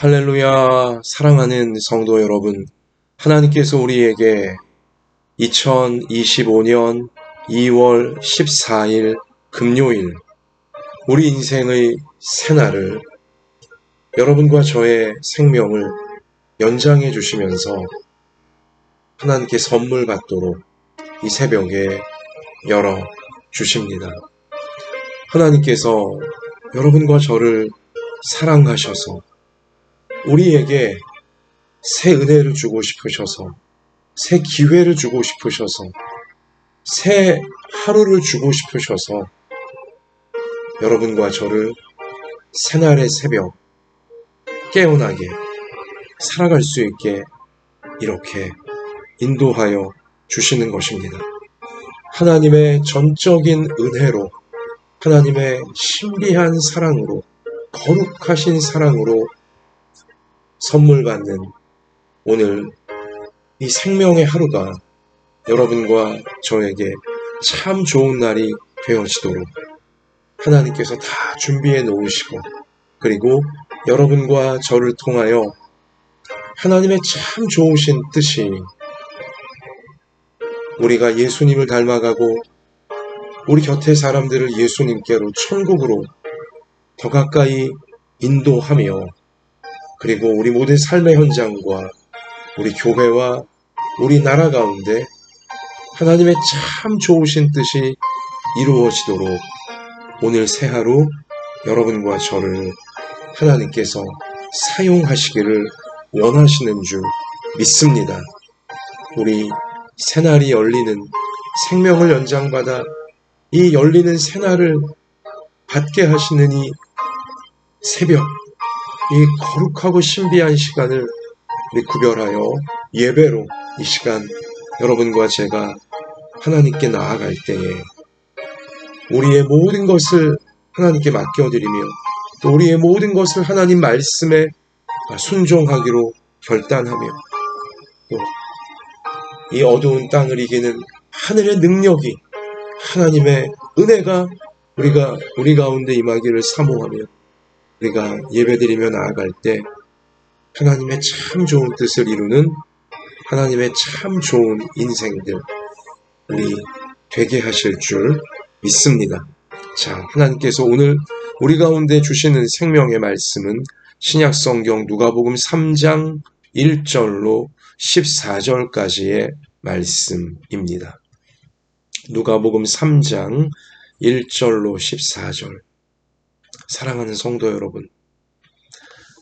할렐루야, 사랑하는 성도 여러분. 하나님께서 우리에게 2025년 2월 14일 금요일, 우리 인생의 새날을 여러분과 저의 생명을 연장해 주시면서 하나님께 선물 받도록 이 새벽에 열어 주십니다. 하나님께서 여러분과 저를 사랑하셔서 우리에게 새 은혜를 주고 싶으셔서, 새 기회를 주고 싶으셔서, 새 하루를 주고 싶으셔서 여러분과 저를 새날의 새벽 깨어나게 살아갈 수 있게 이렇게 인도하여 주시는 것입니다. 하나님의 전적인 은혜로, 하나님의 신비한 사랑으로, 거룩하신 사랑으로 선물 받는 오늘 이 생명의 하루가 여러분과 저에게 참 좋은 날이 되어지도록 하나님께서 다 준비해 놓으시고, 그리고 여러분과 저를 통하여 하나님의 참 좋으신 뜻이 우리가 예수님을 닮아가고 우리 곁의 사람들을 예수님께로, 천국으로 더 가까이 인도하며, 그리고 우리 모든 삶의 현장과 우리 교회와 우리 나라 가운데 하나님의 참 좋으신 뜻이 이루어지도록 오늘 새 하루 여러분과 저를 하나님께서 사용하시기를 원하시는 줄 믿습니다. 우리 새날이 열리는, 생명을 연장받아 이 열리는 새날을 받게 하시는 이 새벽, 이 거룩하고 신비한 시간을 우리 구별하여 예배로 이 시간 여러분과 제가 하나님께 나아갈 때에 우리의 모든 것을 하나님께 맡겨드리며, 또 우리의 모든 것을 하나님 말씀에 순종하기로 결단하며, 또 이 어두운 땅을 이기는 하늘의 능력이, 하나님의 은혜가 우리 가운데 임하기를 사모하며 우리가 예배드리며 나아갈 때 하나님의 참 좋은 뜻을 이루는 하나님의 참 좋은 인생들 우리 되게 하실 줄 믿습니다. 자, 하나님께서 오늘 우리 가운데 주시는 생명의 말씀은 신약성경 누가복음 3장 1절로 14절까지의 말씀입니다. 누가복음 3장 1절로 14절. 사랑하는 성도 여러분,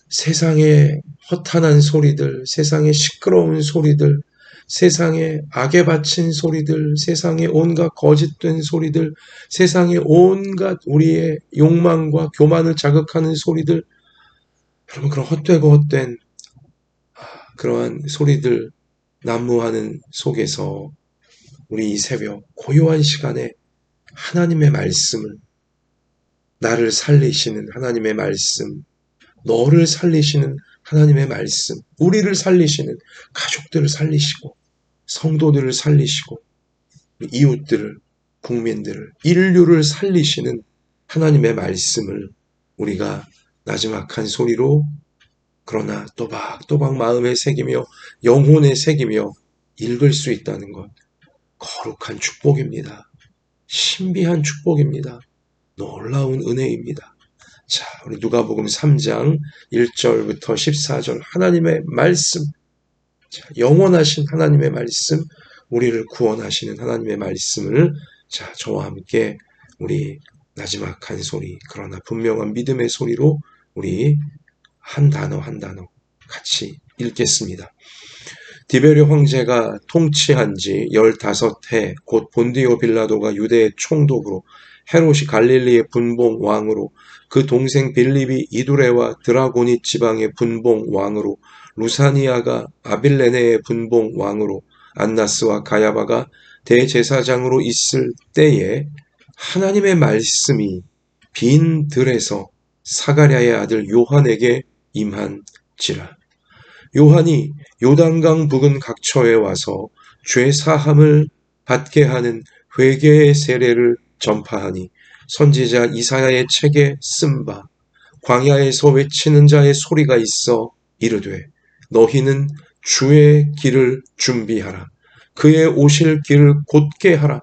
세상의 허탄한 소리들, 세상의 시끄러운 소리들, 세상의 악에 바친 소리들, 세상의 온갖 거짓된 소리들, 세상의 온갖 우리의 욕망과 교만을 자극하는 소리들, 여러분, 그런 헛되고 헛된 그러한 소리들 난무하는 속에서 우리 이 새벽 고요한 시간에 하나님의 말씀을, 나를 살리시는 하나님의 말씀, 너를 살리시는 하나님의 말씀, 우리를 살리시는, 가족들을 살리시고 성도들을 살리시고 이웃들을, 국민들을, 인류를 살리시는 하나님의 말씀을 우리가 나지막한 소리로, 그러나 또박또박 마음에 새기며 영혼에 새기며 읽을 수 있다는 것, 거룩한 축복입니다. 신비한 축복입니다. 놀라운 은혜입니다. 자, 우리 누가복음 3장 1절부터 14절 하나님의 말씀, 자, 영원하신 하나님의 말씀, 우리를 구원하시는 하나님의 말씀을, 자, 저와 함께 우리 나지막한 소리, 그러나 분명한 믿음의 소리로 우리 한 단어 한 단어 같이 읽겠습니다. 디베르 황제가 통치한 지 15해, 곧 본디오 빌라도가 유대의 총독으로, 헤롯이 갈릴리의 분봉 왕으로, 그 동생 빌립이 이두레와 드라고니 지방의 분봉 왕으로, 루사니아가 아빌레네의 분봉 왕으로, 안나스와 가야바가 대제사장으로 있을 때에 하나님의 말씀이 빈 들에서 사가랴의 아들 요한에게 임한지라. 요한이 요단강 부근 각처에 와서 죄 사함을 받게 하는 회개의 세례를 전파하니 선지자 이사야의 책에 쓴 바 광야에서 외치는 자의 소리가 있어 이르되 너희는 주의 길을 준비하라. 그의 오실 길을 곧게 하라.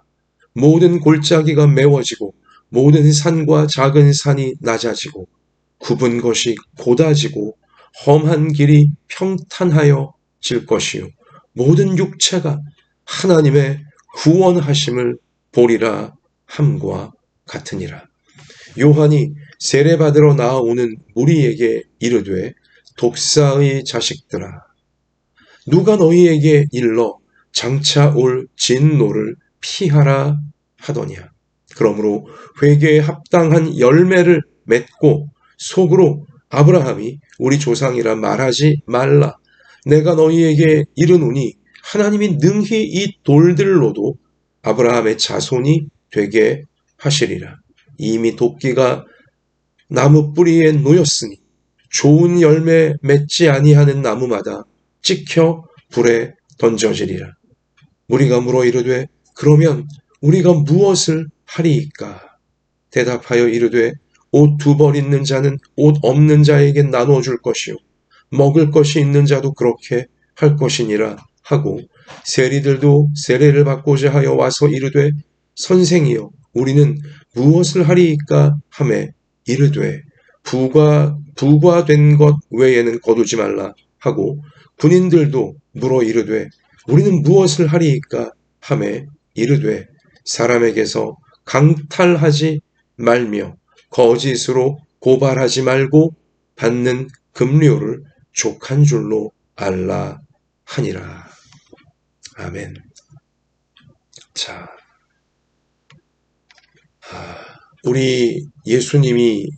모든 골짜기가 메워지고 모든 산과 작은 산이 낮아지고 굽은 것이 곧아지고 험한 길이 평탄하여 질 것이요 모든 육체가 하나님의 구원하심을 보리라 함과 같으니라. 요한이 세례받으러 나아오는 무리에게 이르되 독사의 자식들아 누가 너희에게 일러 장차 올 진노를 피하라 하더냐. 그러므로 회개에 합당한 열매를 맺고 속으로 아브라함이 우리 조상이라 말하지 말라. 내가 너희에게 이르노니 하나님이 능히 이 돌들로도 아브라함의 자손이 되게 하시리라. 이미 도끼가 나무 뿌리에 놓였으니 좋은 열매 맺지 아니하는 나무마다 찍혀 불에 던져지리라. 무리가 물어 이르되 그러면 우리가 무엇을 하리이까? 대답하여 이르되 옷 두 벌 있는 자는 옷 없는 자에게 나누어 줄 것이요 먹을 것이 있는 자도 그렇게 할 것이니라 하고 세리들도 세례를 받고자 하여 와서 이르되 선생이여 우리는 무엇을 하리이까 하매 이르되 부과된 것 외에는 거두지 말라 하고 군인들도 물어 이르되 우리는 무엇을 하리이까 하매 이르되 사람에게서 강탈하지 말며 거짓으로 고발하지 말고 받는 급료를 족한 줄로 알라 하니라. 아멘. 자, 우리 예수님이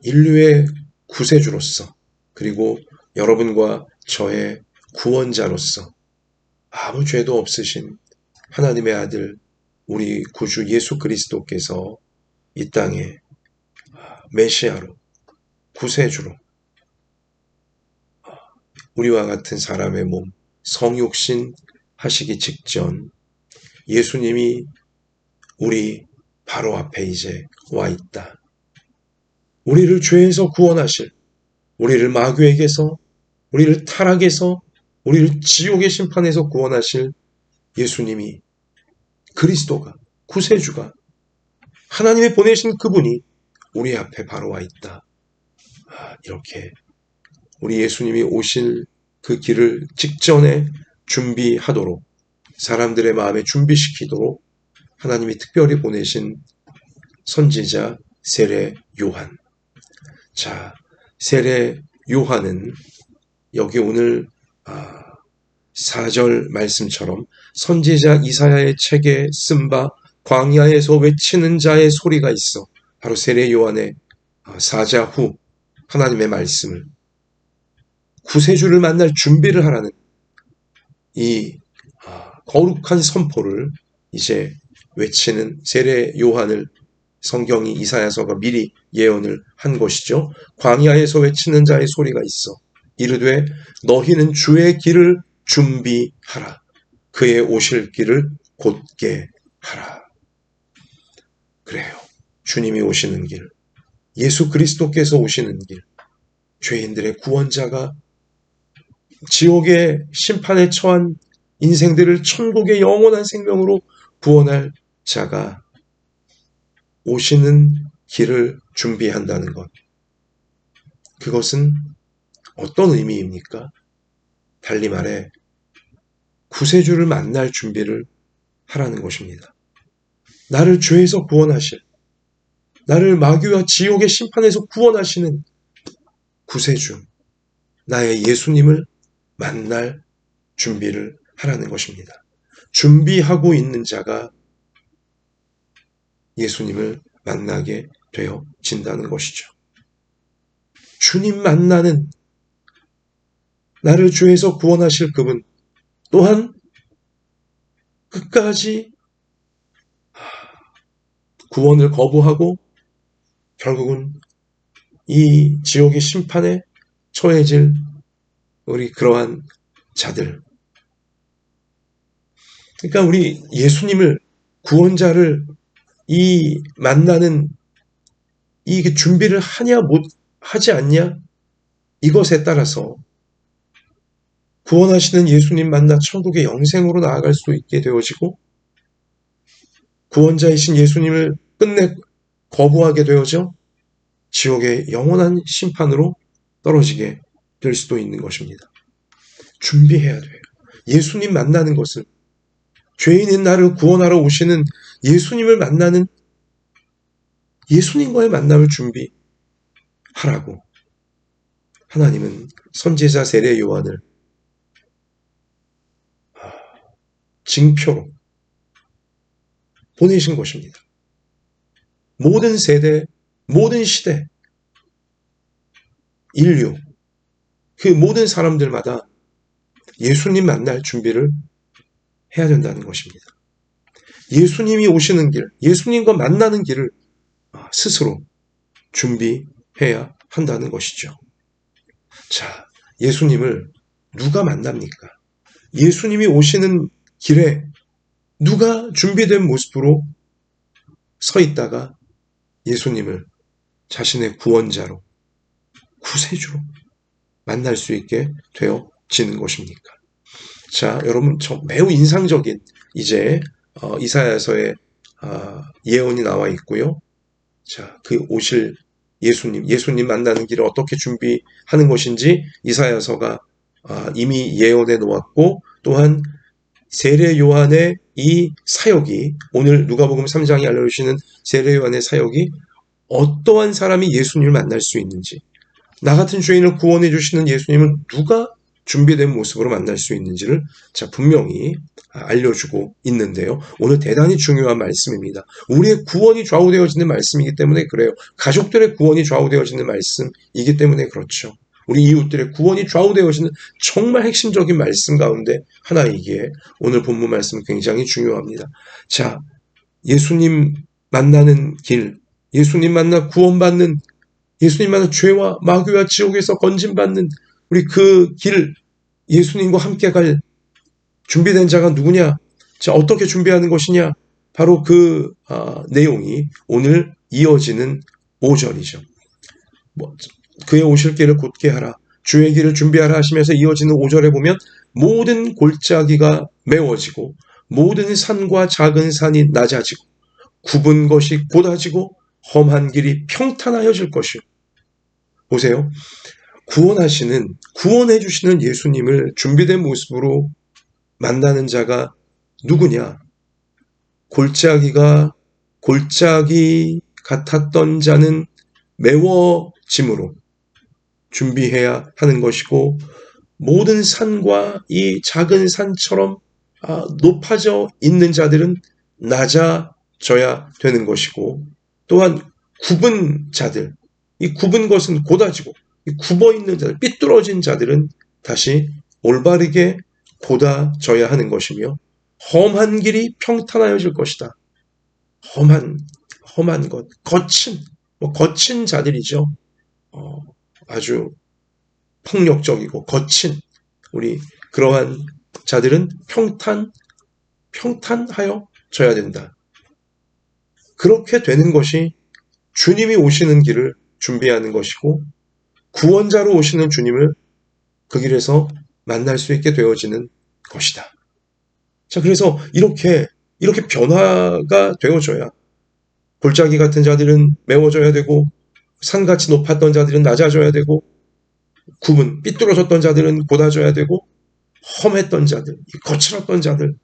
인류의 구세주로서 그리고 여러분과 저의 구원자로서 아무 죄도 없으신 하나님의 아들 우리 구주 예수 그리스도께서 이 땅에 메시아로 구세주로 우리와 같은 사람의 몸 성육신 하시기 직전 예수님이 우리 바로 앞에 이제 와 있다. 우리를 죄에서 구원하실, 우리를 마귀에게서, 우리를 타락에서, 우리를 지옥의 심판에서 구원하실 예수님이 그리스도가, 구세주가, 하나님이 보내신 그분이 우리 앞에 바로 와 있다. 이렇게 우리 예수님이 오실 그 길을 직전에 준비하도록 사람들의 마음에 준비시키도록 하나님이 특별히 보내신 선지자 세례 요한. 자, 세례 요한은 여기 오늘 4절 말씀처럼 선지자 이사야의 책에 쓴 바 광야에서 외치는 자의 소리가 있어 바로 세례 요한의 사자 후 하나님의 말씀을 구세주를 만날 준비를 하라는 이 거룩한 선포를 이제 외치는 세례 요한을 성경이 이사야서가 미리 예언을 한 것이죠. 광야에서 외치는 자의 소리가 있어 이르되 너희는 주의 길을 준비하라. 그의 오실 길을 곧게 하라. 그래요. 주님이 오시는 길, 예수 그리스도께서 오시는 길, 죄인들의 구원자가 지옥의 심판에 처한 인생들을 천국의 영원한 생명으로 구원할 자가 오시는 길을 준비한다는 것. 그것은 어떤 의미입니까? 달리 말해 구세주를 만날 준비를 하라는 것입니다. 나를 죄에서 구원하실, 나를 마귀와 지옥의 심판에서 구원하시는 구세주, 나의 예수님을 만날 준비를 하라는 것입니다. 준비하고 있는 자가 예수님을 만나게 되어진다는 것이죠. 주님 만나는 나를 죄에서 구원하실 그분 또한 끝까지 구원을 거부하고 결국은 이 지옥의 심판에 처해질 우리 그러한 자들. 그러니까 우리 예수님을 구원자를 이 만나는 이게 준비를 하냐 못 하지 않냐 이것에 따라서 구원하시는 예수님 만나 천국의 영생으로 나아갈 수 있게 되어지고 구원자이신 예수님을 끝내 거부하게 되어져 지옥의 영원한 심판으로 떨어지게 될 수도 있는 것입니다. 준비해야 돼요. 예수님 만나는 것을, 죄인인 나를 구원하러 오시는 예수님을 만나는 예수님과의 만남을 준비하라고 하나님은 선지자 세례 요한을 징표로 보내신 것입니다. 모든 세대, 모든 시대, 인류, 그 모든 사람들마다 예수님 만날 준비를 해야 된다는 것입니다. 예수님이 오시는 길, 예수님과 만나는 길을 스스로 준비해야 한다는 것이죠. 자, 예수님을 누가 만납니까? 예수님이 오시는 길에 누가 준비된 모습으로 서 있다가 예수님을 자신의 구원자로, 구세주로 만날 수 있게 되어지는 것입니까? 자, 여러분, 매우 인상적인 이제 이사야서의 예언이 나와 있고요. 자, 그 오실 예수님 만나는 길을 어떻게 준비하는 것인지 이사야서가 이미 예언해 놓았고, 또한 세례 요한의 이 사역이, 오늘 누가복음 3장이 알려주시는 세례 요한의 사역이 어떠한 사람이 예수님을 만날 수 있는지, 나 같은 죄인을 구원해 주시는 예수님을 누가 준비된 모습으로 만날 수 있는지를 분명히 알려주고 있는데요. 오늘 대단히 중요한 말씀입니다. 우리의 구원이 좌우되어지는 말씀이기 때문에 그래요. 가족들의 구원이 좌우되어지는 말씀이기 때문에 그렇죠. 우리 이웃들의 구원이 좌우되어지는 정말 핵심적인 말씀 가운데 하나이기에 오늘 본문 말씀은 굉장히 중요합니다. 자, 예수님 만나는 길, 예수님 만나 구원받는, 예수님 만나 죄와 마귀와 지옥에서 건진받는 우리 그 길, 예수님과 함께 갈 준비된 자가 누구냐? 자, 어떻게 준비하는 것이냐? 바로 그 내용이 오늘 이어지는 5절이죠. 그의 오실 길을 곧게 하라. 주의 길을 준비하라 하시면서 이어지는 5절에 보면 모든 골짜기가 메워지고 모든 산과 작은 산이 낮아지고 굽은 것이 곧아지고 험한 길이 평탄하여질 것이요. 보세요. 구원해 주시는 예수님을 준비된 모습으로 만나는 자가 누구냐? 골짜기 같았던 자는 메워짐으로 준비해야 하는 것이고, 모든 산과 이 작은 산처럼 높아져 있는 자들은 낮아져야 되는 것이고, 또한 굽은 자들, 이 굽은 것은 곧아지고 굽어 있는 자들, 삐뚤어진 자들은 다시 올바르게 곧아져야 하는 것이며, 험한 길이 평탄하여질 것이다. 험한 것, 거친 자들이죠. 아주 폭력적이고 거친 우리 그러한 자들은 평탄하여져야 된다. 그렇게 되는 것이 주님이 오시는 길을 준비하는 것이고, 구원자로 오시는 주님을 그 길에서 만날 수 있게 되어지는 것이다. 자, 그래서 이렇게 변화가 되어져야 골짜기 같은 자들은 메워져야 되고, 산같이 높았던 자들은 낮아져야 되고, 삐뚤어졌던 자들은 곧아져야 되고, 험했던 자들, 거칠었던 자들,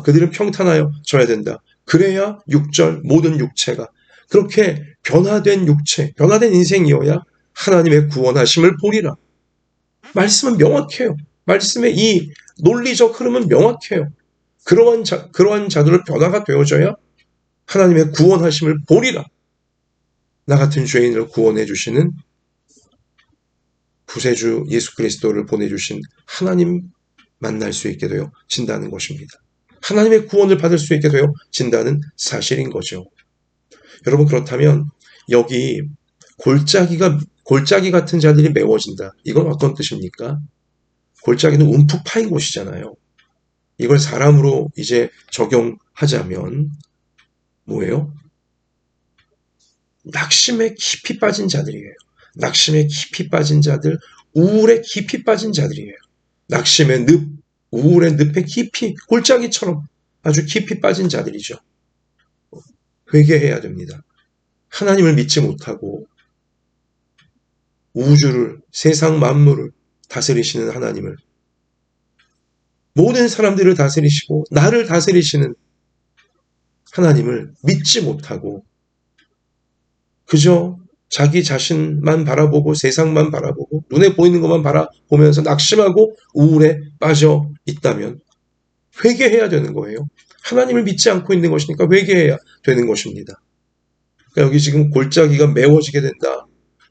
그들은 평탄하여져야 된다. 그래야 6절 모든 육체가 그렇게 변화된 육체, 변화된 인생이어야 하나님의 구원하심을 보리라. 말씀은 명확해요. 말씀의 이 논리적 흐름은 명확해요. 그러한 자들을 변화가 되어져야 하나님의 구원하심을 보리라. 나 같은 죄인을 구원해 주시는 구세주 예수 그리스도를 보내주신 하나님 만날 수 있게 되어진다는 것입니다. 하나님의 구원을 받을 수 있게 되어진다는 사실인 거죠. 여러분, 그렇다면 여기 골짜기 같은 자들이 메워진다. 이건 어떤 뜻입니까? 골짜기는 움푹 파인 곳이잖아요. 이걸 사람으로 이제 적용하자면 뭐예요? 낙심에 깊이 빠진 자들이에요. 낙심에 깊이 빠진 자들, 우울에 깊이 빠진 자들이에요. 낙심의 늪, 우울의 늪에 깊이, 골짜기처럼 아주 깊이 빠진 자들이죠. 회개해야 됩니다. 하나님을 믿지 못하고 우주를, 세상 만물을 다스리시는 하나님을, 모든 사람들을 다스리시고 나를 다스리시는 하나님을 믿지 못하고 그저 자기 자신만 바라보고 세상만 바라보고 눈에 보이는 것만 바라보면서 낙심하고 우울에 빠져 있다면 회개해야 되는 거예요. 하나님을 믿지 않고 있는 것이니까 회개해야 되는 것입니다. 그러니까 여기 지금 골짜기가 메워지게 된다.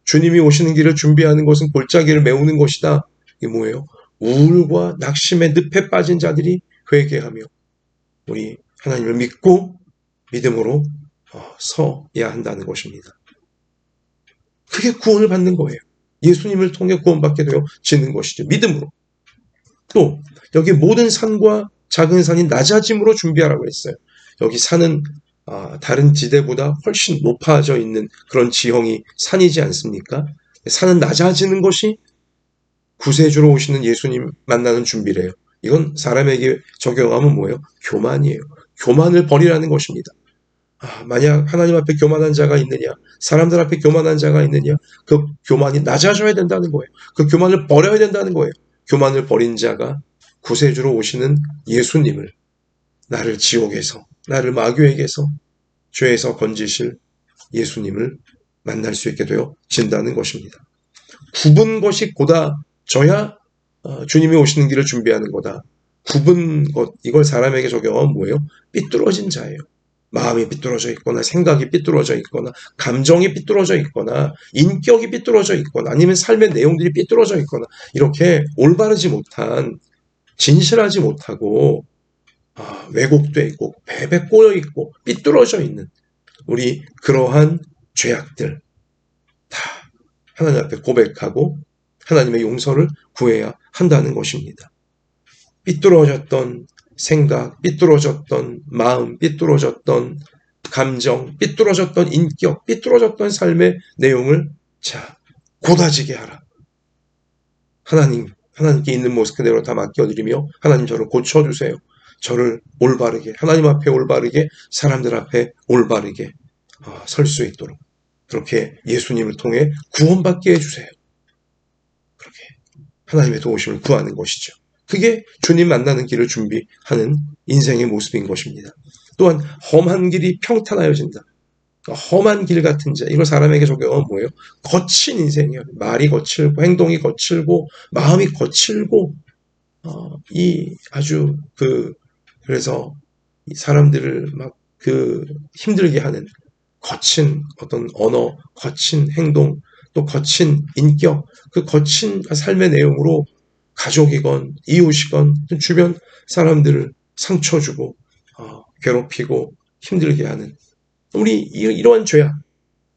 주님이 오시는 길을 준비하는 것은 골짜기를 메우는 것이다. 이게 뭐예요? 우울과 낙심의 늪에 빠진 자들이 회개하며 우리 하나님을 믿고 믿음으로 서야 한다는 것입니다. 그게 구원을 받는 거예요. 예수님을 통해 구원받게 되어지는 것이죠. 믿음으로. 또 여기 모든 산과 작은 산이 낮아짐으로 준비하라고 했어요. 여기 산은 다른 지대보다 훨씬 높아져 있는 그런 지형이 산이지 않습니까? 산은 낮아지는 것이 구세주로 오시는 예수님 만나는 준비래요. 이건 사람에게 적용하면 뭐예요? 교만이에요. 교만을 버리라는 것입니다. 만약 하나님 앞에 교만한 자가 있느냐, 사람들 앞에 교만한 자가 있느냐, 그 교만이 낮아져야 된다는 거예요. 그 교만을 버려야 된다는 거예요. 교만을 버린 자가 구세주로 오시는 예수님을, 나를 지옥에서, 나를 마귀에게서, 죄에서 건지실 예수님을 만날 수 있게 되어진다는 것입니다. 굽은 것이 곧아져야 주님이 오시는 길을 준비하는 거다. 굽은 것, 이걸 사람에게 적용하면 뭐예요? 삐뚤어진 자예요. 마음이 삐뚤어져 있거나 생각이 삐뚤어져 있거나 감정이 삐뚤어져 있거나 인격이 삐뚤어져 있거나 아니면 삶의 내용들이 삐뚤어져 있거나 이렇게 올바르지 못한, 진실하지 못하고 왜곡돼 있고 배배 꼬여 있고 삐뚤어져 있는 우리 그러한 죄악들 다 하나님 앞에 고백하고 하나님의 용서를 구해야 한다는 것입니다. 삐뚤어졌던 생각, 삐뚤어졌던 마음, 삐뚤어졌던 감정, 삐뚤어졌던 인격, 삐뚤어졌던 삶의 내용을 고다지게 하라. 하나님께 있는 모습 그대로 다 맡겨드리며 하나님 저를 고쳐주세요. 저를 올바르게, 하나님 앞에 올바르게, 사람들 앞에 올바르게 설 수 있도록 그렇게 예수님을 통해 구원받게 해주세요. 그렇게 하나님의 도우심을 구하는 것이죠. 그게 주님 만나는 길을 준비하는 인생의 모습인 것입니다. 또한 험한 길이 평탄하여진다. 험한 길 같은 자, 이걸 사람에게 적용하면 뭐예요? 거친 인생이에요. 말이 거칠고 행동이 거칠고 마음이 거칠고 아주 그래서 사람들을 막 힘들게 하는 거친 어떤 언어, 거친 행동, 또 거친 인격, 그 거친 삶의 내용으로 가족이건 이웃이건 주변 사람들을 상처 주고 괴롭히고 힘들게 하는 우리 이러한 죄악,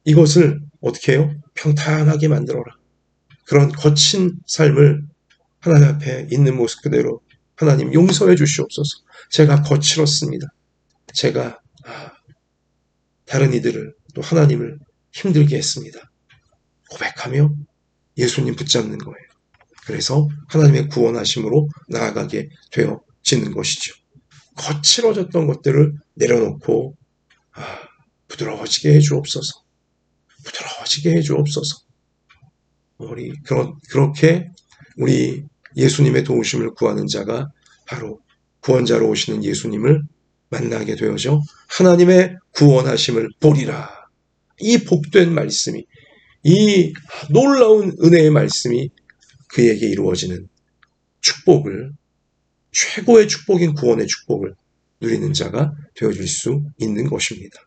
이것을 어떻게 해요? 평탄하게 만들어라. 그런 거친 삶을 하나님 앞에 있는 모습 그대로 하나님 용서해 주시옵소서. 제가 거칠었습니다. 제가 다른 이들을 또 하나님을 힘들게 했습니다. 고백하며 예수님 붙잡는 거예요. 그래서 하나님의 구원하심으로 나아가게 되어지는 것이죠. 거칠어졌던 것들을 내려놓고 부드러워지게 해주옵소서. 부드러워지게 해주옵소서. 그렇게 우리 예수님의 도우심을 구하는 자가 바로 구원자로 오시는 예수님을 만나게 되어져 하나님의 구원하심을 보리라. 이 복된 말씀이, 이 놀라운 은혜의 말씀이 그에게 이루어지는 축복을, 최고의 축복인 구원의 축복을 누리는 자가 되어줄 수 있는 것입니다.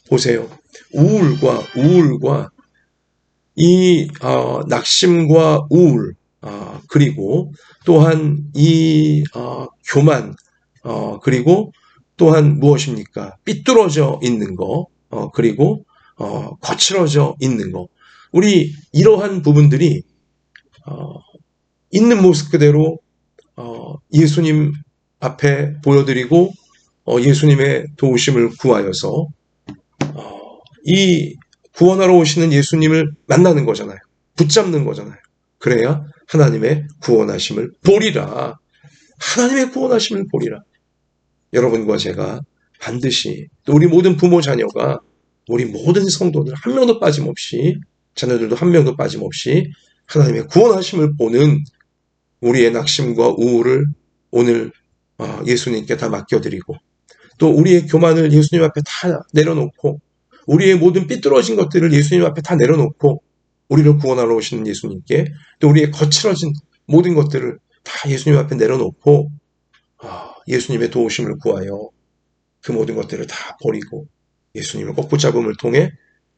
보세요. 우울과 이 낙심과 우울, 그리고 또한 이 교만, 그리고 또한 무엇입니까? 삐뚤어져 있는 거, 그리고 거칠어져 있는 거. 우리 이러한 부분들이 있는 모습 그대로 예수님 앞에 보여드리고, 예수님의 도우심을 구하여서 이 구원하러 오시는 예수님을 만나는 거잖아요. 붙잡는 거잖아요. 그래야 하나님의 구원하심을 보리라. 하나님의 구원하심을 보리라. 여러분과 제가 반드시, 또 우리 모든 부모 자녀가, 우리 모든 성도들 한 명도 빠짐없이, 자녀들도 한 명도 빠짐없이 하나님의 구원하심을 보는 우리의 낙심과 우울을 오늘 예수님께 다 맡겨드리고, 또 우리의 교만을 예수님 앞에 다 내려놓고, 우리의 모든 삐뚤어진 것들을 예수님 앞에 다 내려놓고, 우리를 구원하러 오시는 예수님께, 또 우리의 거칠어진 모든 것들을 다 예수님 앞에 내려놓고 예수님의 도우심을 구하여 그 모든 것들을 다 버리고 예수님을 꼭 붙잡음을 통해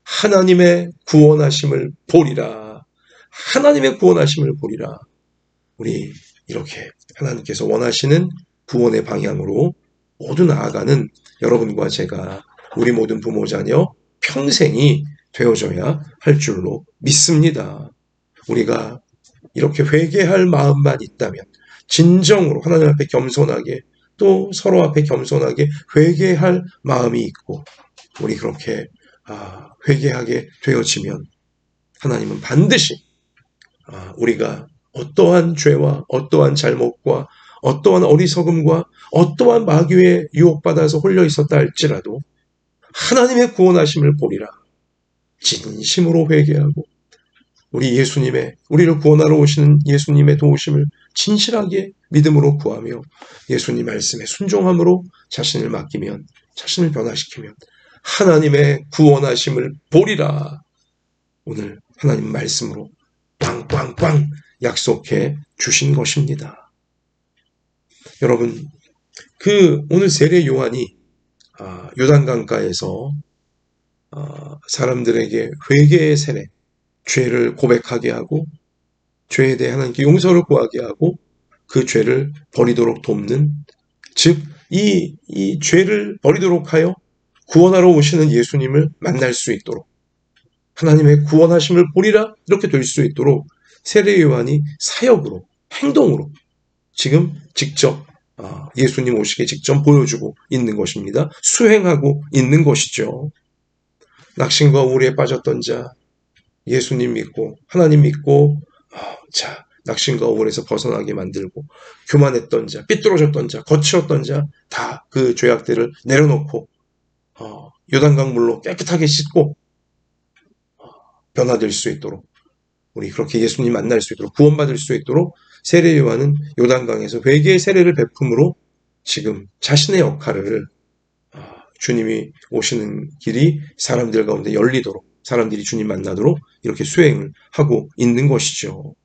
하나님의 구원하심을 보리라. 하나님의 구원하심을 보리라. 우리 이렇게 하나님께서 원하시는 구원의 방향으로 모두 나아가는 여러분과 제가, 우리 모든 부모 자녀 평생이 되어져야 할 줄로 믿습니다. 우리가 이렇게 회개할 마음만 있다면, 진정으로 하나님 앞에 겸손하게, 또 서로 앞에 겸손하게 회개할 마음이 있고, 우리 그렇게 회개하게 되어지면 하나님은 반드시 우리가 어떠한 죄와 어떠한 잘못과 어떠한 어리석음과 어떠한 마귀에 유혹받아서 홀려 있었다 할지라도 하나님의 구원하심을 보리라. 진심으로 회개하고 우리를 구원하러 오시는 예수님의 도우심을 진실하게 믿음으로 구하며 예수님 말씀에 순종함으로 자신을 맡기면, 자신을 변화시키면 하나님의 구원하심을 보리라. 오늘 하나님 말씀으로 빵빵빵 약속해 주신 것입니다. 여러분, 오늘 세례 요한이 요단강가에서 사람들에게 회개의 세례, 죄를 고백하게 하고 죄에 대해 하나님께 용서를 구하게 하고 그 죄를 버리도록 돕는, 즉 이 죄를 버리도록 하여 구원하러 오시는 예수님을 만날 수 있도록, 하나님의 구원하심을 보리라 이렇게 될 수 있도록 세례 요한이 사역으로, 행동으로 지금 직접 예수님 오시게 직접 보여주고 있는 것입니다. 수행하고 있는 것이죠. 낙심과 우울에 빠졌던 자, 예수님 믿고 하나님 믿고 낙심과 우울에서 벗어나게 만들고, 교만했던 자, 삐뚤어졌던 자, 거칠었던 자 다 그 죄악들을 내려놓고 요단강 물로 깨끗하게 씻고 변화될 수 있도록, 우리 그렇게 예수님 만날 수 있도록, 구원받을 수 있도록 세례 요한은 요단강에서 회개의 세례를 베품으로 지금 자신의 역할을 주님이 오시는 길이 사람들 가운데 열리도록, 사람들이 주님 만나도록 이렇게 수행을 하고 있는 것이죠.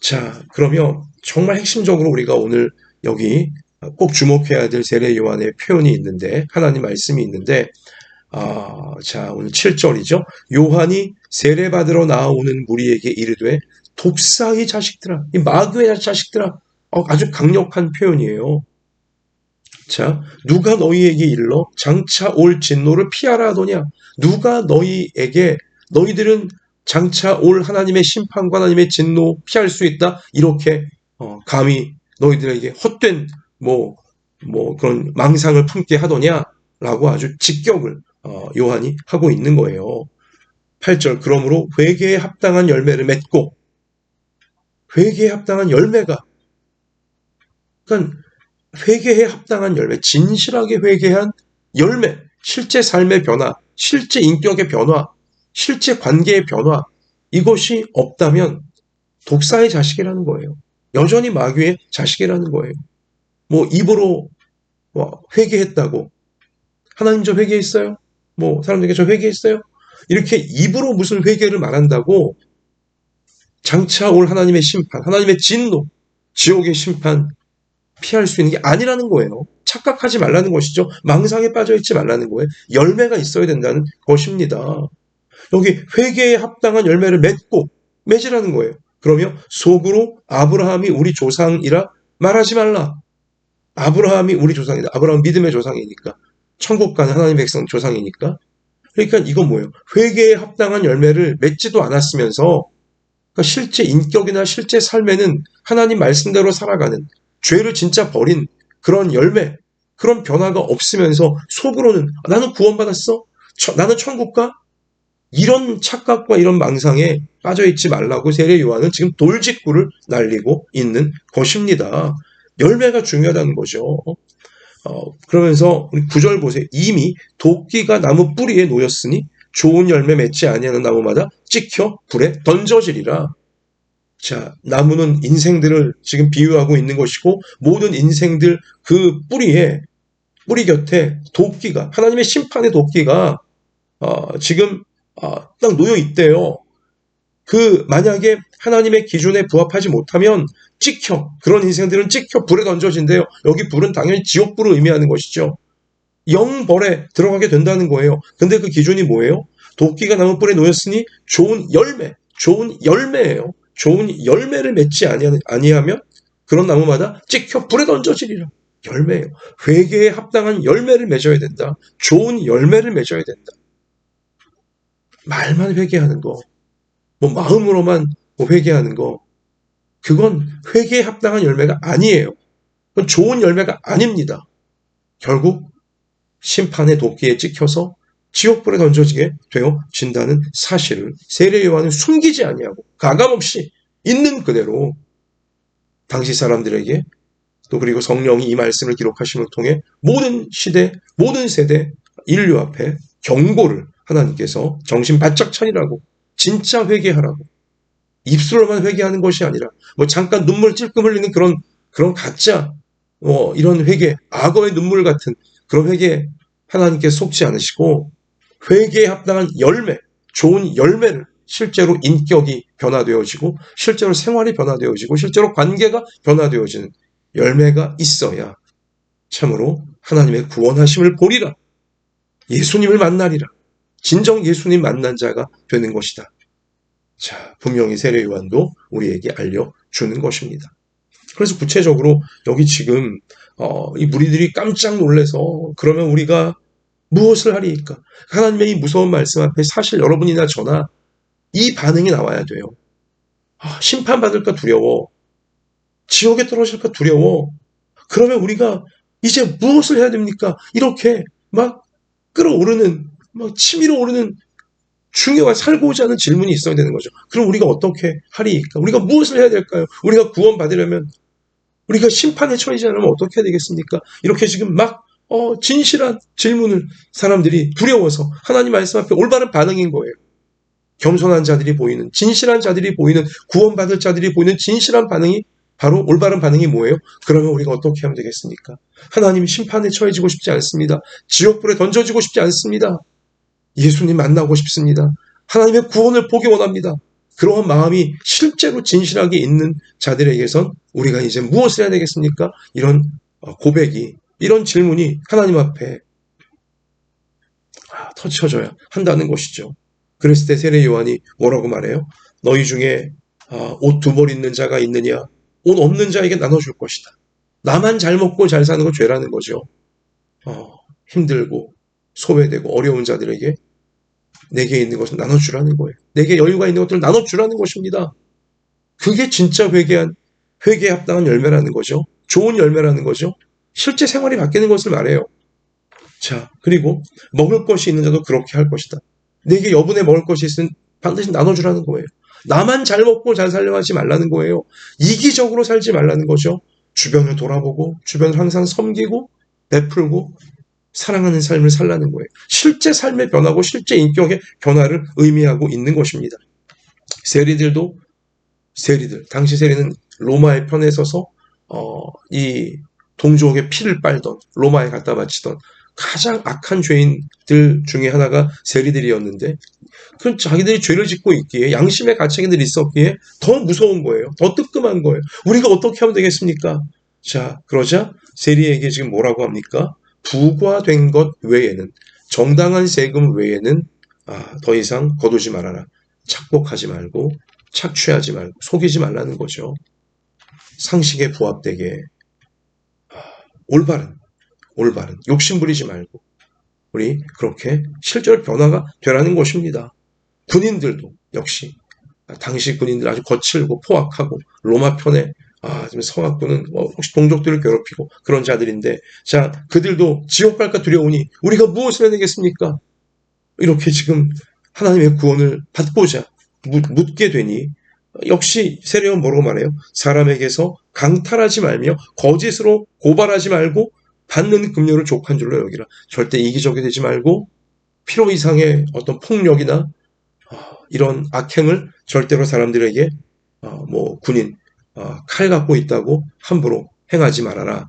자, 그러면 정말 핵심적으로 우리가 오늘 여기 꼭 주목해야 될 세례 요한의 표현이 있는데, 하나님 말씀이 있는데, 자, 오늘 7절이죠. 요한이 세례받으러 나오는 무리에게 이르되 독사의 자식들아, 이 마귀의 자식들아, 아주 강력한 표현이에요. 자, 누가 너희에게 일러 장차 올 진노를 피하라 하더냐? 누가 너희들은 장차 올 하나님의 심판과 하나님의 진노 피할 수 있다, 이렇게 감히 너희들에게 헛된 그런 망상을 품게 하더냐라고 아주 직격을 요한이 하고 있는 거예요. 8절, 그러므로 회개에 합당한 열매를 맺고, 회개에 합당한 열매가, 그러니까 회개에 합당한 열매, 진실하게 회개한 열매, 실제 삶의 변화, 실제 인격의 변화, 실제 관계의 변화, 이것이 없다면 독사의 자식이라는 거예요. 여전히 마귀의 자식이라는 거예요. 입으로 회개했다고, 하나님 저 회개했어요? 사람들에게 저 회개했어요? 이렇게 입으로 무슨 회개를 말한다고 장차 올 하나님의 심판, 하나님의 진노, 지옥의 심판 피할 수 있는 게 아니라는 거예요. 착각하지 말라는 것이죠. 망상에 빠져있지 말라는 거예요. 열매가 있어야 된다는 것입니다. 여기 회개에 합당한 열매를 맺으라는 거예요. 그러면 속으로 아브라함이 우리 조상이라 말하지 말라. 아브라함이 우리 조상이다. 아브라함 믿음의 조상이니까. 천국 가는 하나님의 백성 조상이니까. 그러니까 이건 뭐예요? 회개에 합당한 열매를 맺지도 않았으면서, 그러니까 실제 인격이나 실제 삶에는 하나님 말씀대로 살아가는, 죄를 진짜 버린 그런 열매, 그런 변화가 없으면서 속으로는 나는 구원받았어? 나는 천국 가? 이런 착각과 이런 망상에 빠져있지 말라고 세례 요한은 지금 돌직구를 날리고 있는 것입니다. 열매가 중요하다는 거죠. 그러면서 우리 9절 보세요. 이미 도끼가 나무 뿌리에 놓였으니 좋은 열매 맺지 아니하는 나무마다 찍혀 불에 던져지리라. 자, 나무는 인생들을 지금 비유하고 있는 것이고 모든 인생들 그 뿌리 곁에 도끼가 하나님의 심판의 도끼가 지금 딱 놓여 있대요. 만약에 하나님의 기준에 부합하지 못하면 그런 인생들은 찍혀 불에 던져진대요. 여기 불은 당연히 지옥불을 의미하는 것이죠. 영벌에 들어가게 된다는 거예요. 근데 그 기준이 뭐예요? 도끼가 나무 뿔에 놓였으니 좋은 열매예요. 좋은 열매를 맺지 아니하면 그런 나무마다 찍혀 불에 던져지리라. 열매예요. 회개에 합당한 열매를 맺어야 된다. 좋은 열매를 맺어야 된다. 말만 회개하는 거, 마음으로만 회개하는 거, 그건 회개에 합당한 열매가 아니에요. 그건 좋은 열매가 아닙니다. 결국 심판의 도끼에 찍혀서 지옥불에 던져지게 되어진다는 사실을 세례 요한은 숨기지 아니하고 가감없이 있는 그대로 당시 사람들에게 또 그리고 성령이 이 말씀을 기록하심을 통해 모든 시대, 모든 세대 인류 앞에 경고를 하나님께서 정신 바짝 차리라고, 진짜 회개하라고, 입술로만 회개하는 것이 아니라 잠깐 눈물 찔끔 흘리는 그런 가짜 이런 회개, 악어의 눈물 같은 그런 회개 하나님께서 속지 않으시고 회개에 합당한 열매, 좋은 열매를 실제로 인격이 변화되어지고 실제로 생활이 변화되어지고 실제로 관계가 변화되어지는 열매가 있어야 참으로 하나님의 구원하심을 보리라. 예수님을 만나리라. 진정 예수님 만난 자가 되는 것이다. 자, 분명히 세례 요한도 우리에게 알려주는 것입니다. 그래서 구체적으로 여기 지금 이 무리들이 깜짝 놀라서 그러면 우리가 무엇을 하리이까? 하나님의 이 무서운 말씀 앞에 사실 여러분이나 저나 이 반응이 나와야 돼요. 심판받을까 두려워. 지옥에 떨어질까 두려워. 그러면 우리가 이제 무엇을 해야 됩니까? 이렇게 막 끌어오르는, 막 치밀어 오르는 중요한 살고자 하는 질문이 있어야 되는 거죠. 그럼 우리가 어떻게 하리이까? 우리가 무엇을 해야 될까요? 우리가 구원받으려면, 우리가 심판에 처하지 않으면 어떻게 해야 되겠습니까? 이렇게 지금 막 진실한 질문을 사람들이 두려워서 하나님 말씀 앞에 올바른 반응인 거예요. 겸손한 자들이 보이는, 진실한 자들이 보이는, 구원받을 자들이 보이는 진실한 반응이 바로 올바른 반응이 뭐예요? 그러면 우리가 어떻게 하면 되겠습니까? 하나님 심판에 처해지고 싶지 않습니다. 지옥불에 던져지고 싶지 않습니다. 예수님 만나고 싶습니다. 하나님의 구원을 보기 원합니다. 그러한 마음이 실제로 진실하게 있는 자들에게선 우리가 이제 무엇을 해야 되겠습니까? 이런 고백이, 이런 질문이 하나님 앞에 터쳐져야 한다는 것이죠. 그랬을 때 세례 요한이 뭐라고 말해요? 너희 중에 옷 두 벌 있는 자가 있느냐? 옷 없는 자에게 나눠줄 것이다. 나만 잘 먹고 잘 사는 건 죄라는 거죠. 힘들고 소외되고 어려운 자들에게 내게 있는 것을 나눠주라는 거예요. 내게 여유가 있는 것들을 나눠주라는 것입니다. 그게 진짜 회개에 합당한 열매라는 거죠. 좋은 열매라는 거죠. 실제 생활이 바뀌는 것을 말해요. 자, 그리고 먹을 것이 있는 자도 그렇게 할 것이다. 내게 여분의 먹을 것이 있으면 반드시 나눠주라는 거예요. 나만 잘 먹고 잘 살려 하지 말라는 거예요. 이기적으로 살지 말라는 거죠. 주변을 돌아보고 주변을 항상 섬기고 베풀고 사랑하는 삶을 살라는 거예요. 실제 삶의 변화고 실제 인격의 변화를 의미하고 있는 것입니다. 당시 세리는 로마의 편에 서서 이 동족의 피를 빨던, 로마에 갖다 바치던 가장 악한 죄인들 중에 하나가 세리들이었는데, 그 자기들이 죄를 짓고 있기에, 양심의 가책인들이 있었기에 더 무서운 거예요. 더 뜨끔한 거예요. 우리가 어떻게 하면 되겠습니까? 자, 그러자 세리에게 지금 뭐라고 합니까? 부과된 것 외에는, 정당한 세금 외에는 더 이상 거두지 말아라. 착복하지 말고 착취하지 말고 속이지 말라는 거죠. 상식에 부합되게 올바른 욕심 부리지 말고 우리 그렇게 실제로 변화가 되라는 것입니다. 군인들도 역시 당시 군인들 아주 거칠고 포악하고 로마 편에 지금 서학군은 혹시 동족들을 괴롭히고 그런 자들인데, 자, 그들도 지옥 갈까 두려우니 우리가 무엇을 해야 되겠습니까? 이렇게 지금 하나님의 구원을 받고자 묻게 되니 역시 세례요한 뭐라고 말해요? 사람에게서 강탈하지 말며 거짓으로 고발하지 말고 받는 급료를 족한 줄로 여기라. 절대 이기적이 되지 말고 필요 이상의 어떤 폭력이나 이런 악행을 절대로 사람들에게 군인 칼 갖고 있다고 함부로 행하지 말아라.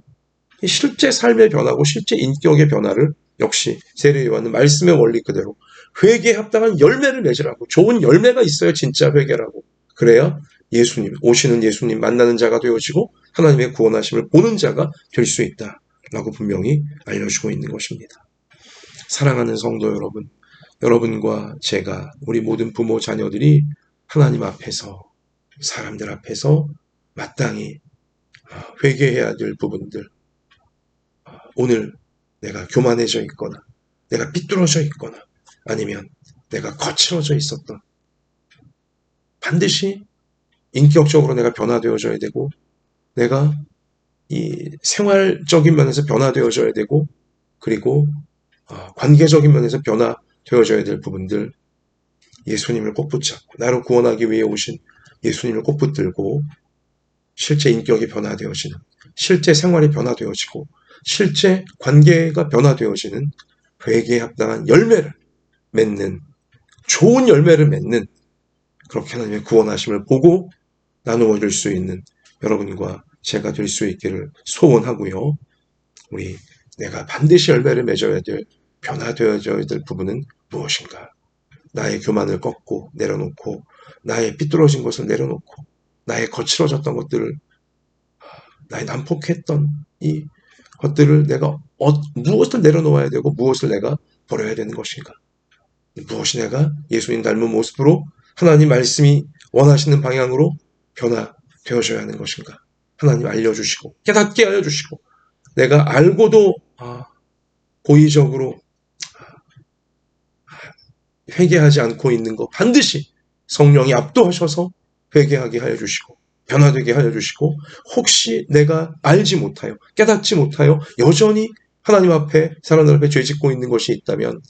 실제 삶의 변화고 실제 인격의 변화를 역시 세례 요한은 말씀의 원리 그대로 회개에 합당한 열매를 맺으라고. 좋은 열매가 있어야 진짜 회개라고. 그래야 예수님, 오시는 예수님 만나는 자가 되어지고 하나님의 구원하심을 보는 자가 될 수 있다라고 분명히 알려주고 있는 것입니다. 사랑하는 성도 여러분, 여러분과 제가, 우리 모든 부모 자녀들이 하나님 앞에서, 사람들 앞에서 마땅히 회개해야 될 부분들, 오늘 내가 교만해져 있거나 내가 삐뚤어져 있거나 아니면 내가 거칠어져 있었던, 반드시 인격적으로 내가 변화되어져야 되고 내가 이 생활적인 면에서 변화되어져야 되고 그리고 관계적인 면에서 변화되어져야 될 부분들, 예수님을 꼭 붙잡고 나를 구원하기 위해 오신 예수님을 꼭 붙들고 실제 인격이 변화되어지는, 실제 생활이 변화되어지고 실제 관계가 변화되어지는 회개에 합당한 열매를 맺는, 좋은 열매를 맺는, 그렇게 하나님의 구원하심을 보고 나누어 줄 수 있는 여러분과 제가 될 수 있기를 소원하고요. 우리 내가 반드시 열매를 맺어야 될, 변화되어져야 될 부분은 무엇인가? 나의 교만을 꺾고 내려놓고 나의 삐뚤어진 것을 내려놓고 나의 거칠어졌던 것들을, 나의 난폭했던 이 것들을 내가 무엇을 내려놓아야 되고 무엇을 내가 버려야 되는 것인가? 무엇이 내가 예수님 닮은 모습으로 하나님 말씀이 원하시는 방향으로 변화되어져야 하는 것인가? 하나님 알려주시고 깨닫게 하여 주시고, 내가 알고도 고의적으로 회개하지 않고 있는 것 반드시 성령이 압도하셔서 회개하게 하여 주시고 변화되게 하여 주시고, 혹시 내가 알지 못하여 깨닫지 못하여 여전히 하나님 앞에, 사람들 앞에 죄짓고 있는 것이 있다면,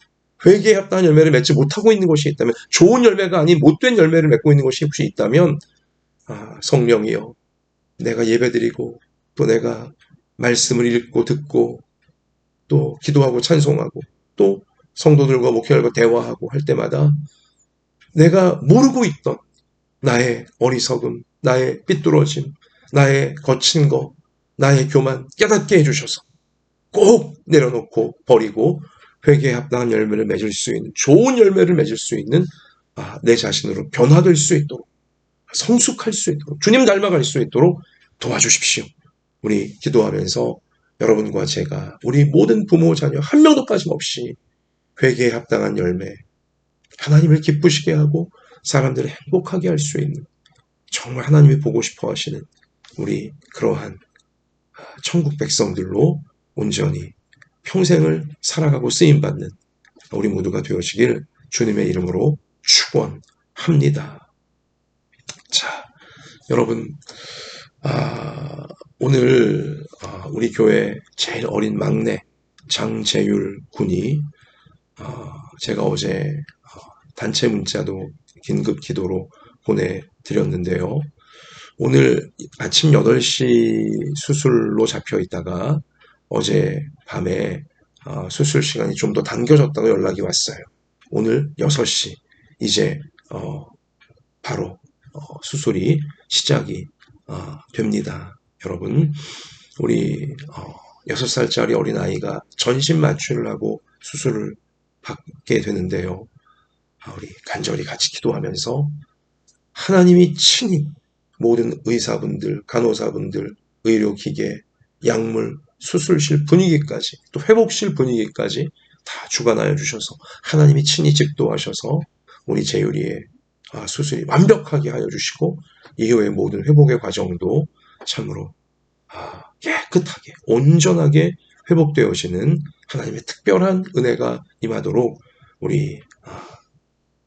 회개에 합당한 열매를 맺지 못하고 있는 것이 있다면, 좋은 열매가 아닌 못된 열매를 맺고 있는 것이 혹시 있다면, 성령이여, 내가 예배드리고 또 내가 말씀을 읽고 듣고 또 기도하고 찬송하고 또 성도들과 목회자들과 대화하고 할 때마다 내가 모르고 있던 나의 어리석음, 나의 삐뚤어짐, 나의 거친 거, 나의 교만 깨닫게 해주셔서 꼭 내려놓고 버리고 회개에 합당한 열매를 맺을 수 있는, 좋은 열매를 맺을 수 있는 내 자신으로 변화될 수 있도록, 성숙할 수 있도록, 주님 닮아갈 수 있도록 도와주십시오. 우리 기도하면서 여러분과 제가, 우리 모든 부모 자녀 한 명도 빠짐없이 회개에 합당한 열매, 하나님을 기쁘시게 하고 사람들을 행복하게 할 수 있는, 정말 하나님이 보고 싶어 하시는 우리 그러한 천국 백성들로 온전히 평생을 살아가고 쓰임받는 우리 모두가 되어지길 주님의 이름으로 축원합니다. 자, 여러분, 오늘 우리 교회 제일 어린 막내 장재율 군이, 제가 어제 단체 문자도 긴급 기도로 보내드렸는데요. 오늘 아침 8시 수술로 잡혀 있다가 어제 밤에 수술 시간이 좀 더 당겨졌다고 연락이 왔어요. 오늘 6시 이제 바로 수술이 시작이 됩니다. 여러분, 우리 6살짜리 어린아이가 전신 마취를 하고 수술을 받게 되는데요. 우리 간절히 같이 기도하면서 하나님이 친히 모든 의사분들, 간호사분들, 의료기계, 약물, 수술실 분위기까지, 또 회복실 분위기까지 다 주관하여 주셔서 하나님이 친히 집도하셔서 우리 재율이의 수술이 완벽하게 하여 주시고 이후의 모든 회복의 과정도 참으로 깨끗하게 온전하게 회복되어지는 하나님의 특별한 은혜가 임하도록 우리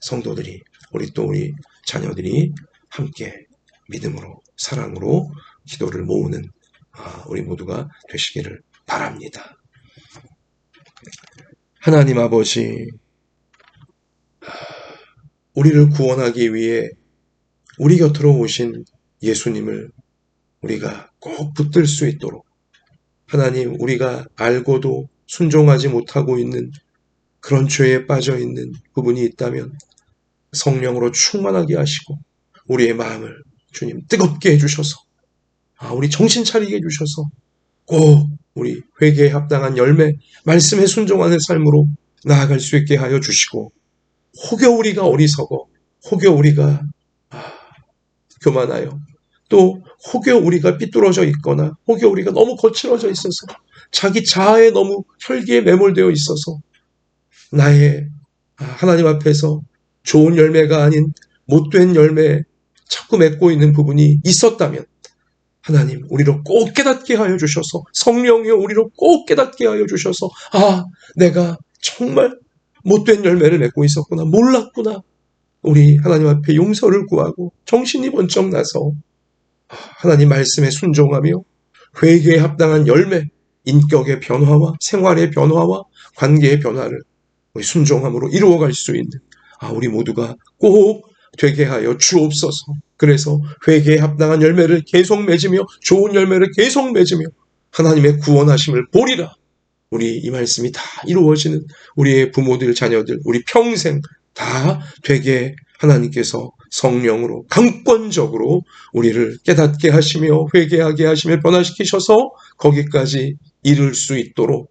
성도들이, 우리 자녀들이 함께 믿음으로 사랑으로 기도를 모으는 우리 모두가 되시기를 바랍니다. 하나님 아버지, 우리를 구원하기 위해 우리 곁으로 오신 예수님을 우리가 꼭 붙들 수 있도록 하나님, 우리가 알고도 순종하지 못하고 있는 그런 죄에 빠져 있는 부분이 있다면 성령으로 충만하게 하시고 우리의 마음을 주님 뜨겁게 해주셔서 우리 정신 차리게 해주셔서 꼭 우리 회개에 합당한 열매, 말씀에 순종하는 삶으로 나아갈 수 있게 하여 주시고 혹여 우리가 어리석어 혹여 우리가 교만하여 또 혹여 우리가 삐뚤어져 있거나 혹여 우리가 너무 거칠어져 있어서 자기 자아에 너무 혈기에 매몰되어 있어서 나의 하나님 앞에서 좋은 열매가 아닌 못된 열매에 자꾸 맺고 있는 부분이 있었다면 하나님 우리로 꼭 깨닫게 하여 주셔서 성령이여 우리로 꼭 깨닫게 하여 주셔서 내가 정말 못된 열매를 맺고 있었구나 몰랐구나 우리 하나님 앞에 용서를 구하고 정신이 번쩍 나서 하나님 말씀에 순종하며 회개에 합당한 열매, 인격의 변화와 생활의 변화와 관계의 변화를 우리 순종함으로 이루어갈 수 있는 우리 모두가 꼭 되게 하여 주옵소서. 그래서 회개에 합당한 열매를 계속 맺으며 좋은 열매를 계속 맺으며 하나님의 구원하심을 보리라. 우리 이 말씀이 다 이루어지는 우리의 부모들, 자녀들, 우리 평생 다 되게 하나님께서 성령으로 강권적으로 우리를 깨닫게 하시며 회개하게 하시며 변화시키셔서 거기까지 이룰 수 있도록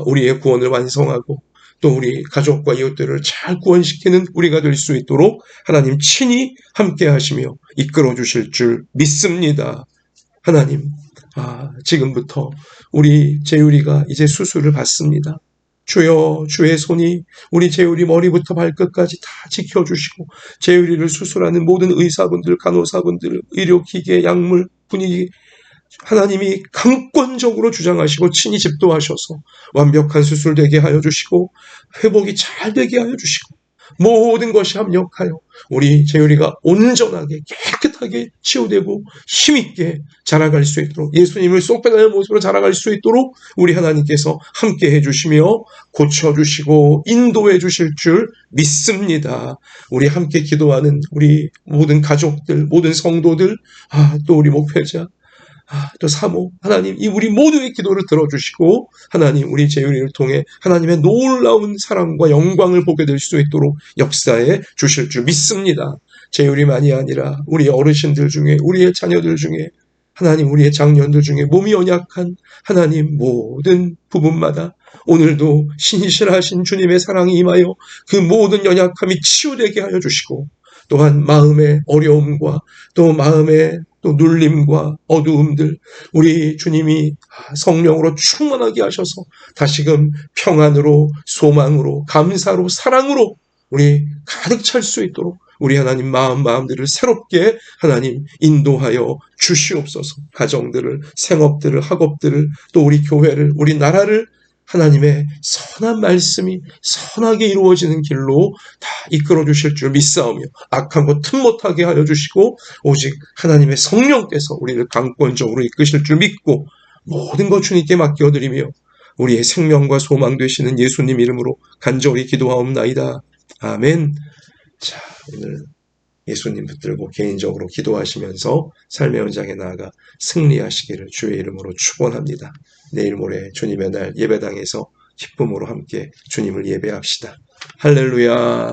우리의 구원을 완성하고 또 우리 가족과 이웃들을 잘 구원시키는 우리가 될 수 있도록 하나님 친히 함께 하시며 이끌어 주실 줄 믿습니다. 하나님, 지금부터 우리 재율이가 이제 수술을 받습니다. 주여, 주의 손이 우리 재율이 머리부터 발끝까지 다 지켜주시고 재율이를 수술하는 모든 의사분들, 간호사분들, 의료기계, 약물, 분위기 하나님이 강권적으로 주장하시고 친히 집도하셔서 완벽한 수술 되게 하여 주시고 회복이 잘 되게 하여 주시고 모든 것이 합력하여 우리 재율이가 온전하게 깨끗하게 치유되고 힘있게 자라갈 수 있도록 예수님을 쏙 빼가는 모습으로 자라갈 수 있도록 우리 하나님께서 함께 해주시며 고쳐주시고 인도해 주실 줄 믿습니다. 우리 함께 기도하는 우리 모든 가족들, 모든 성도들, 또 우리 목회자, 또 사모, 하나님 이 우리 모두의 기도를 들어주시고 하나님 우리 재율이를 통해 하나님의 놀라운 사랑과 영광을 보게 될 수 있도록 역사해 주실 줄 믿습니다. 재율이만이 아니라 우리 어르신들 중에 우리의 자녀들 중에 하나님 우리의 장년들 중에 몸이 연약한 하나님 모든 부분마다 오늘도 신실하신 주님의 사랑이 임하여 그 모든 연약함이 치유되게 하여 주시고 또한 마음의 어려움과 또 마음의 또 눌림과 어두움들 우리 주님이 성령으로 충만하게 하셔서 다시금 평안으로 소망으로 감사로 사랑으로 우리 가득 찰 수 있도록 우리 하나님 마음들을 새롭게 하나님 인도하여 주시옵소서. 가정들을 생업들을 학업들을 또 우리 교회를 우리 나라를 하나님의 선한 말씀이 선하게 이루어지는 길로 다 이끌어 주실 줄 믿사오며 악한 것 틈 못하게 하여 주시고 오직 하나님의 성령께서 우리를 강권적으로 이끄실 줄 믿고 모든 것 주님께 맡겨드리며 우리의 생명과 소망 되시는 예수님 이름으로 간절히 기도하옵나이다. 아멘. 자, 오늘 예수님 붙들고 개인적으로 기도하시면서 삶의 현장에 나아가 승리하시기를 주의 이름으로 축원합니다. 내일 모레 주님의 날 예배당에서 기쁨으로 함께 주님을 예배합시다. 할렐루야.